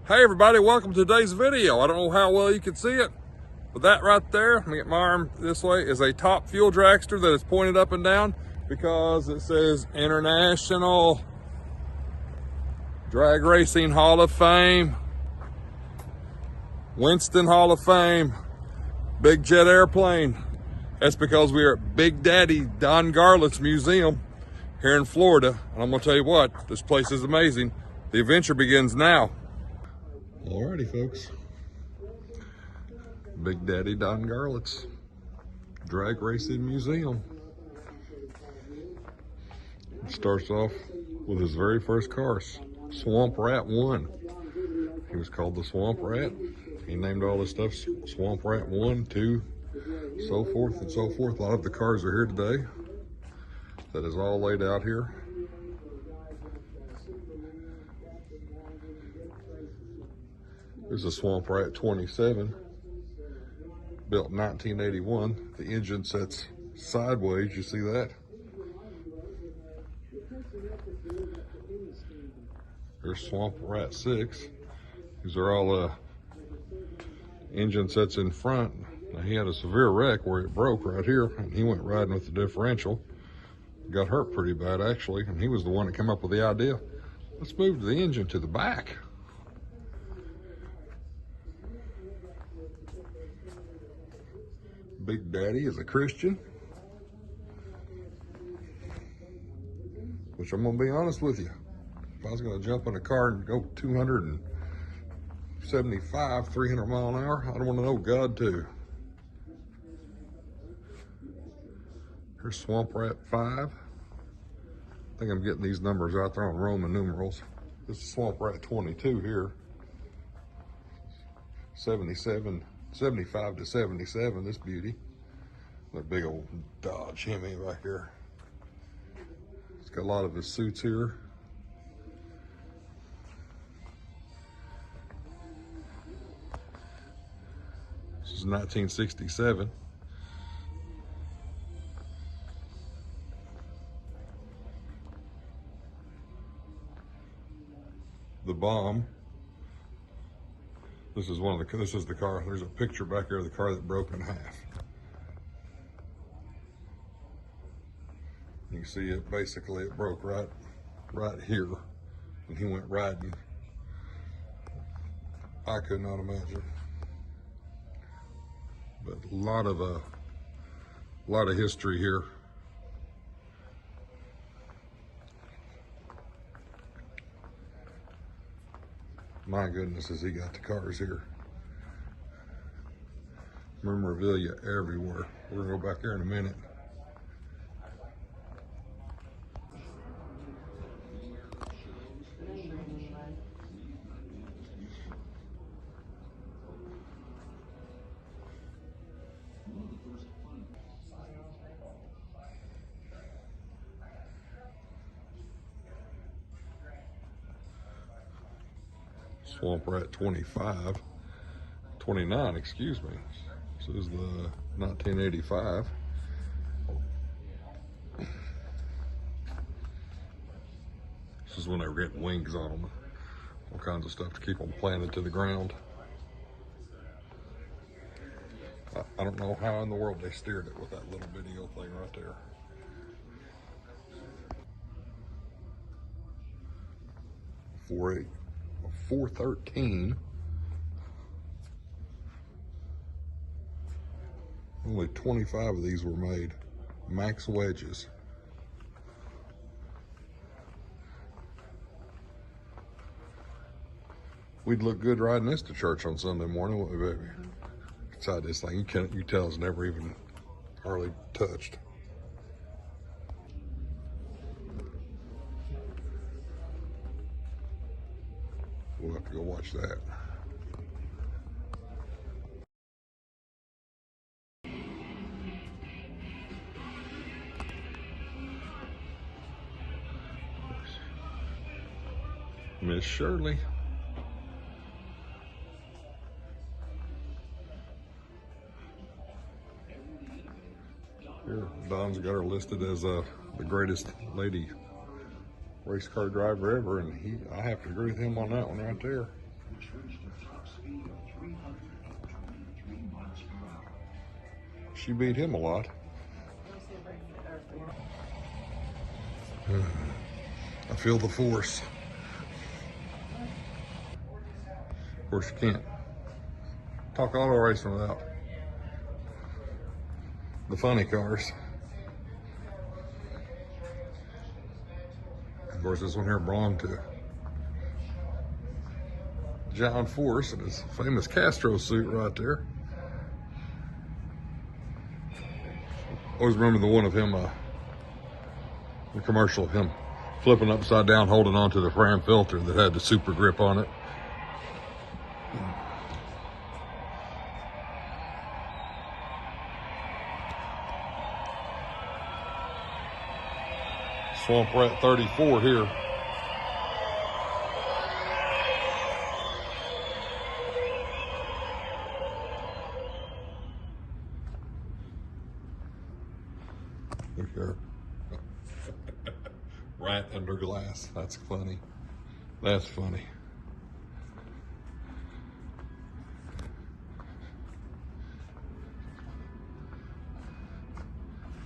Hey everybody, welcome to today's video. I don't know how well you can see it, but that right there, let me get my arm this way, is a top fuel dragster that is pointed up and down because it says International Drag Racing Hall of Fame, Winston Hall of Fame, Big Jet Airplane. That's because we are at Big Daddy Don Garlits Museum here in Florida. And I'm gonna tell you what, this place is amazing. The adventure begins now. Alrighty folks, Big Daddy Don Garlits Drag Racing Museum. It starts off with his very first car, Swamp Rat 1. He was called the Swamp Rat. He named all this stuff Swamp Rat 1, 2, so forth and so forth. A lot of the cars are here today. That is all laid out here. There's a Swamp Rat 27, built in 1981. The engine sets sideways, you see that? There's Swamp Rat 6. These are all engine sets in front. Now, he had a severe wreck where it broke right here, and he went riding with the differential. Got hurt pretty bad, actually, and he was the one that came up with the idea. Let's move the engine to the back. Big Daddy is a Christian, which I'm gonna be honest with you. If I was gonna jump in a car and go 275, 300 mile an hour, I'd wanna know God too. Here's Swamp Rat 5. I think I'm getting these numbers out there on Roman numerals. This is Swamp Rat 22 here. 75 to 77, this beauty. That big old Dodge Hemi back here. It's got a lot of his suits here. This is 1967. The Bomb. This is the car. There's a picture back there of the car that broke in half. You can see it, basically it broke right here, and he went riding. I could not imagine. But a lot of history here. My goodness, has he got the cars here. Memorabilia everywhere. We're gonna go back there in a minute. Swamp Rat 29, excuse me. This is the 1985. This is when they were getting wings on them. All kinds of stuff to keep them planted to the ground. I don't know how in the world they steered it with that little video thing right there. For a 413. Only 25 of these were made. Max wedges. We'd look good riding this to church on Sunday morning, wouldn't we, baby? Inside this thing, you tell it's never even hardly touched. We'll have to go watch that. Miss Shirley. Here, Don's got her listed as the greatest lady race car driver ever, and I have to agree with him on that one right there. She beat him a lot. I feel the force. Of course, you can't talk auto racing without the funny cars. Of course, this one here belonged to John Force in his famous Castro suit right there. Always remember the one of him, the commercial of him flipping upside down, holding onto the Fram filter that had the super grip on it. Swamp Rat 34 here. Look there. Rat under glass. That's funny. That's funny.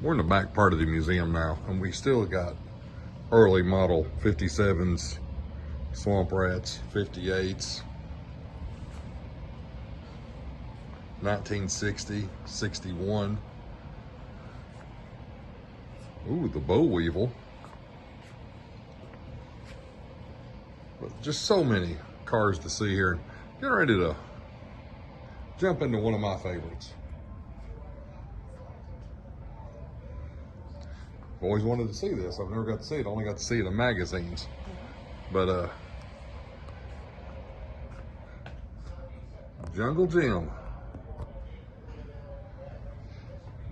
We're in the back part of the museum now, and we still got early model 57s, Swamp Rats, 58s, 1960, 61. Ooh, the boll weevil. But just so many cars to see here. Getting ready to jump into one of my favorites. I've always wanted to see this. I've never got to see it. I only got to see it in magazines. But Jungle Jim.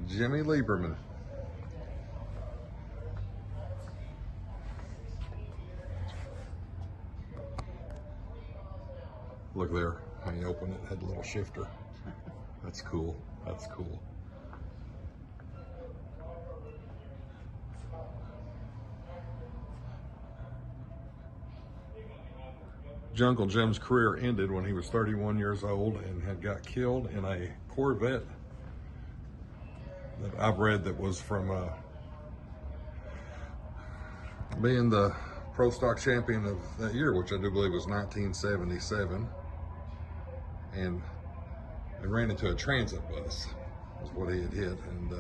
Jimmy Lieberman. Look there, when you open it, it had a little shifter. That's cool, that's cool. Jungle Jim's career ended when he was 31 years old and had got killed in a Corvette that I've read that was from being the Pro Stock champion of that year, which I do believe was 1977. And ran into a transit bus, is what he had hit, and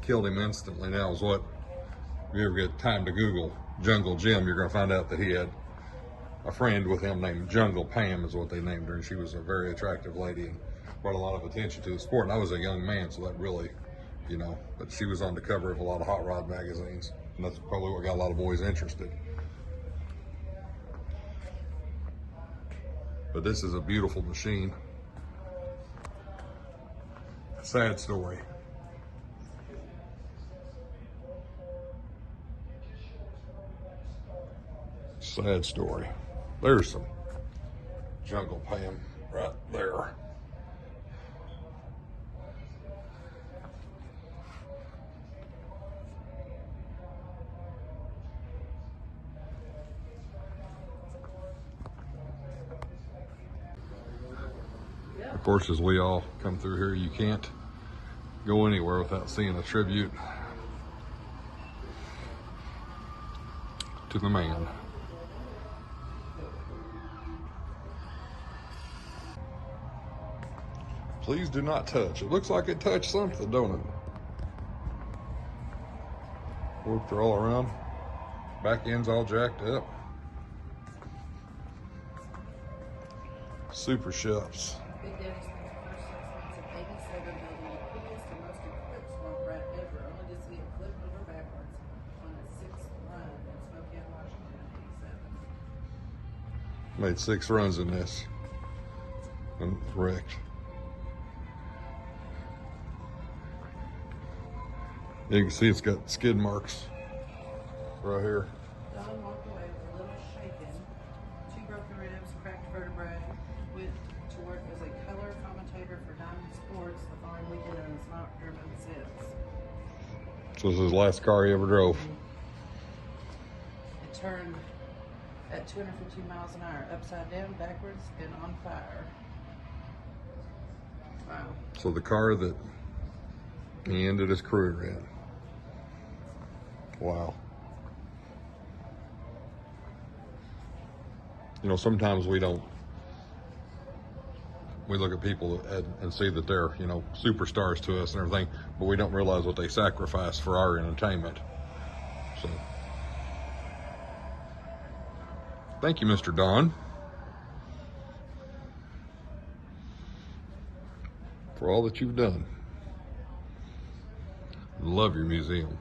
killed him instantly. Now is what, if you ever get time to Google Jungle Jim, you're gonna find out that he had a friend with him named Jungle Pam, is what they named her, and she was a very attractive lady and brought a lot of attention to the sport. And I was a young man, so that really, you know, but she was on the cover of a lot of hot rod magazines, and that's probably what got a lot of boys interested. But this is a beautiful machine. Sad story. Sad story. There's some Jungle Pam right there. Of course, as we all come through here, you can't go anywhere without seeing a tribute to the man. Please do not touch. It looks like it touched something, don't it? Worked all around. Back end's all jacked up. Super shops. Big Daddy spent the first 6 months of 87 building the quickest and most equipped swamp rat ever, only to see it flip over backwards on its 6th run in Spokane, Washington in '87. Made 6 runs in this and wrecked. You can see it's got skid marks right here. Don walked away with a little shaken, 2 broken ribs, cracked vertebrae, went to work as a color commentator for Diamond Sports the following weekend and has not driven since. So this is his last car he ever drove. It turned at 250 miles an hour, upside down, backwards, and on fire. Wow. So the car that he ended his career in. Wow. You know, sometimes we look at people and see that they're, you know, superstars to us and everything, but we don't realize what they sacrifice for our entertainment. So, thank you, Mr. Don, for all that you've done. Love your museum.